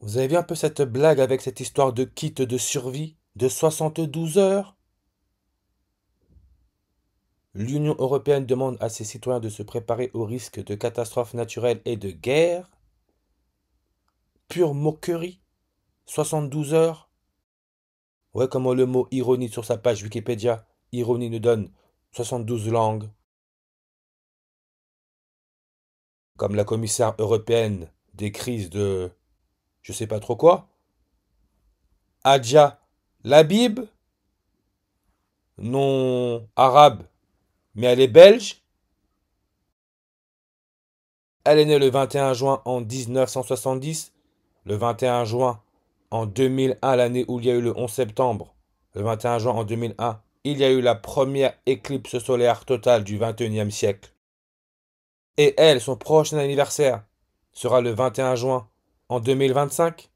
Vous avez vu un peu cette blague avec cette histoire de kit de survie de 72 heures? L'Union européenne demande à ses citoyens de se préparer aux risques de catastrophes naturelles et de guerre. Pure moquerie. 72 heures. Ouais, comment le mot ironie sur sa page Wikipédia, ironie nous donne 72 langues. Comme la commissaire européenne des crises de je sais pas trop quoi. Adja Labib, nom arabe, mais elle est belge. Elle est née le 21 juin en 1970, le 21 juin en 2001, l'année où il y a eu le 11 septembre, le 21 juin en 2001, il y a eu la première éclipse solaire totale du 21e siècle. Et elle, son prochain anniversaire sera le 21 juin en 2025.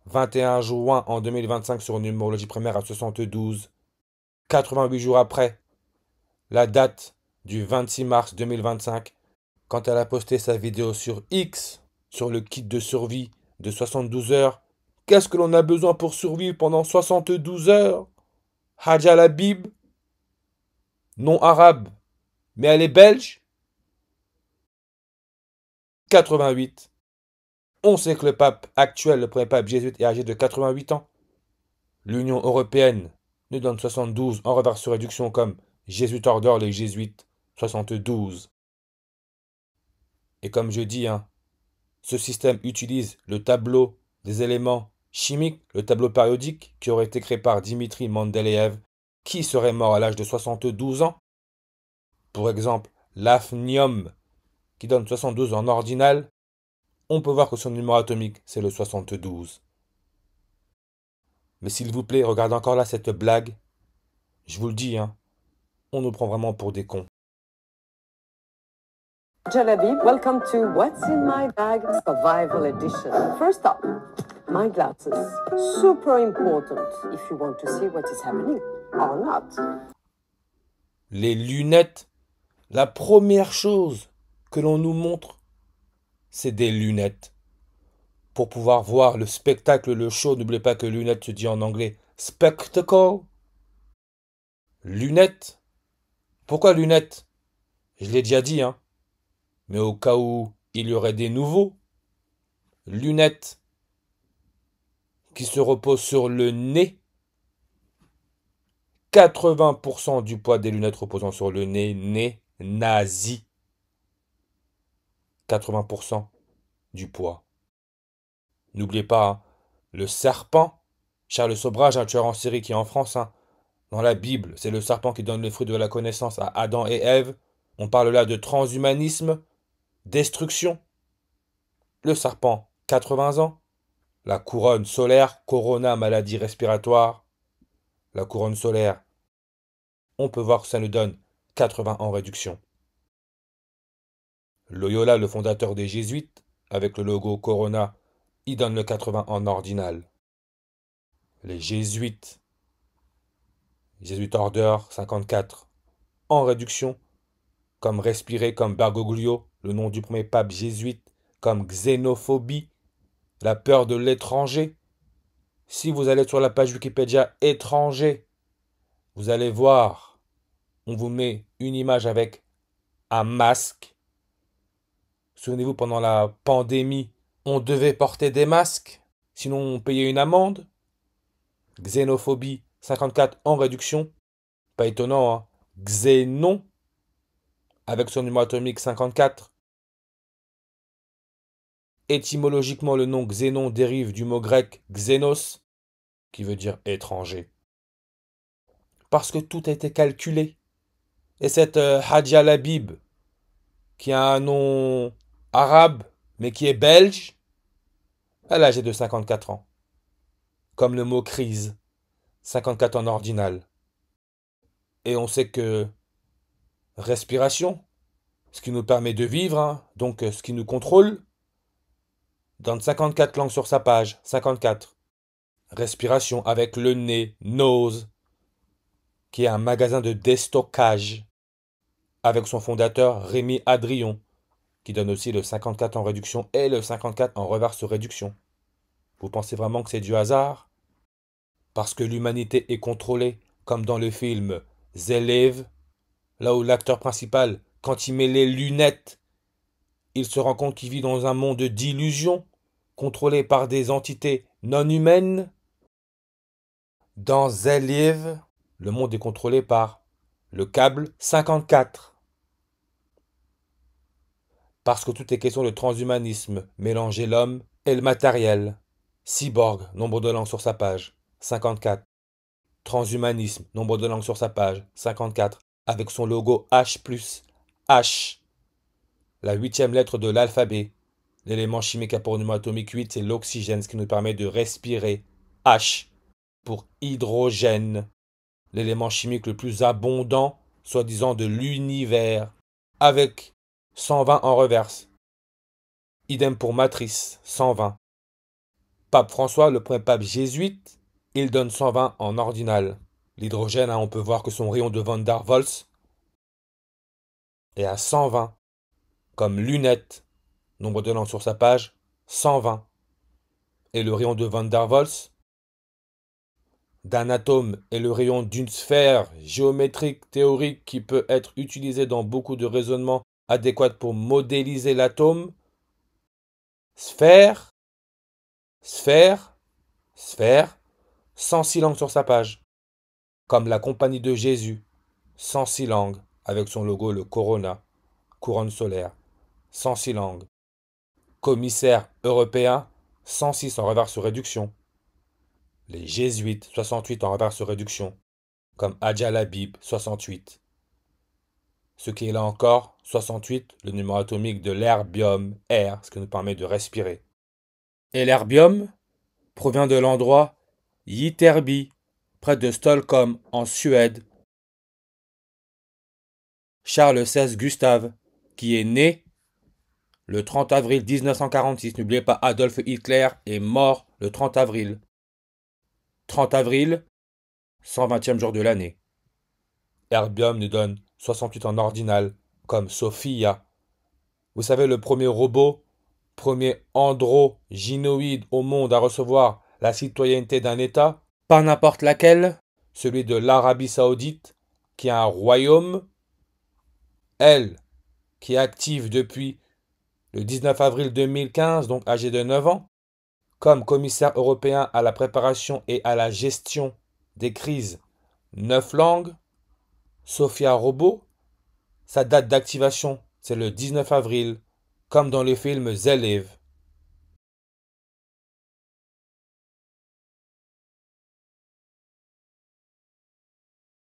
21 juin en 2025 sur une numérologie primaire à 72. 88 jours après, la date du 26 mars 2025, quand elle a posté sa vidéo sur X, sur le kit de survie de 72 heures. Qu'est-ce que l'on a besoin pour survivre pendant 72 heures? Hadja Labib, nom arabe, mais elle est belge. 88. On sait que le pape actuel, le premier pape jésuite, est âgé de 88 ans. L'Union européenne nous donne 72 en reverse sur réduction comme Jésuit Order, les jésuites, 72. Et comme je dis, ce système utilise le tableau des éléments chimiques, le tableau périodique qui aurait été créé par Dimitri Mendeleïev, qui serait mort à l'âge de 72 ans. Pour exemple, l'hafnium, qui donne 72 en ordinal, on peut voir que son numéro atomique, c'est le 72. Mais s'il vous plaît, regardez encore là cette blague. Je vous le dis, on nous prend vraiment pour des cons. Jalebi, welcome to What's in My Bag Survival Edition. First up, my glasses. Super important if you want to see what is happening or not. Les lunettes, la première chose que l'on nous montre, c'est des lunettes. Pour pouvoir voir le spectacle, le show, n'oubliez pas que lunettes se dit en anglais spectacle. Lunettes. Pourquoi lunettes? Je l'ai déjà dit, mais au cas où il y aurait des nouveaux, lunettes qui se reposent sur le nez. 80% du poids des lunettes reposant sur le nez nazi. 80% du poids. N'oubliez pas, le serpent, Charles Sobrage, un tueur en série qui est en France, dans la Bible, c'est le serpent qui donne le fruit de la connaissance à Adam et Ève. On parle là de transhumanisme, destruction. Le serpent, 80 ans. La couronne solaire, corona, maladie respiratoire. La couronne solaire, on peut voir que ça nous donne 80 en réduction. Loyola, le fondateur des Jésuites, avec le logo Corona, il donne le 80 en ordinal. Les Jésuites, Jésuit Order 54, en réduction, comme respirer, comme Bergoglio, le nom du premier pape jésuite, comme xénophobie, la peur de l'étranger. Si vous allez sur la page Wikipédia étranger, vous allez voir, on vous met une image avec un masque. Souvenez-vous, pendant la pandémie, on devait porter des masques, sinon on payait une amende. Xénophobie 54 en réduction. Pas étonnant, Xénon, avec son numéro atomique 54. Étymologiquement, le nom Xénon dérive du mot grec xénos, qui veut dire étranger. Parce que tout a été calculé. Et cette Hadja Labib, qui a un nom arabe, mais qui est belge, elle est âgée de 54 ans. Comme le mot crise, 54 en ordinal. Et on sait que respiration, ce qui nous permet de vivre, donc ce qui nous contrôle, donne 54 langues sur sa page, 54. Respiration avec le nez, nose, qui est un magasin de déstockage, avec son fondateur Rémi Adrion, qui donne aussi le 54 en réduction et le 54 en reverse réduction. Vous pensez vraiment que c'est du hasard? Parce que l'humanité est contrôlée, comme dans le film The Live, là où l'acteur principal, quand il met les lunettes, il se rend compte qu'il vit dans un monde d'illusions, contrôlé par des entités non humaines. Dans The Live, le monde est contrôlé par le câble 54. Parce que tout est question de transhumanisme, mélanger l'homme et le matériel. Cyborg, nombre de langues sur sa page, 54. Transhumanisme, nombre de langues sur sa page, 54. Avec son logo H+, H, la 8e lettre de l'alphabet. L'élément chimique à pôle atomique 8, c'est l'oxygène, ce qui nous permet de respirer. H pour hydrogène, l'élément chimique le plus abondant, soi-disant de l'univers, avec 120 en reverse. Idem pour matrice, 120. Pape François, le premier pape jésuite, il donne 120 en ordinal. L'hydrogène, on peut voir que son rayon de Van der Waals est à 120. Comme lunette, nombre de langues sur sa page, 120. Et le rayon de Van der Waals d'un atome est le rayon d'une sphère géométrique théorique qui peut être utilisée dans beaucoup de raisonnements adéquats pour modéliser l'atome. Sphère, sphère, sphère, 106 langues sur sa page. Comme la Compagnie de Jésus, 106 langues, avec son logo le Corona, couronne solaire, 106 langues. Commissaire européen, 106 en reverse sur réduction. Les jésuites, 68 en reverse sur réduction. Comme Adja Labib, 68. Ce qui est là encore, 68, le numéro atomique de l'herbium, R, ce qui nous permet de respirer. Et l'herbium provient de l'endroit Ytterby, près de Stockholm, en Suède. Charles XVI Gustave, qui est né le 30 avril 1946. N'oubliez pas, Adolf Hitler est mort le 30 avril. 30 avril, 120e jour de l'année. Herbium nous donne 68 en ordinal, comme Sophia. Vous savez, le premier robot, premier androgynoïde au monde à recevoir la citoyenneté d'un État, pas n'importe laquelle, celui de l'Arabie Saoudite, qui a un royaume, elle, qui est active depuis le 19 avril 2015, donc âgée de 9 ans, comme commissaire européen à la préparation et à la gestion des crises, 9 langues, Sophia Robot, sa date d'activation, c'est le 19 avril, comme dans le film The Live.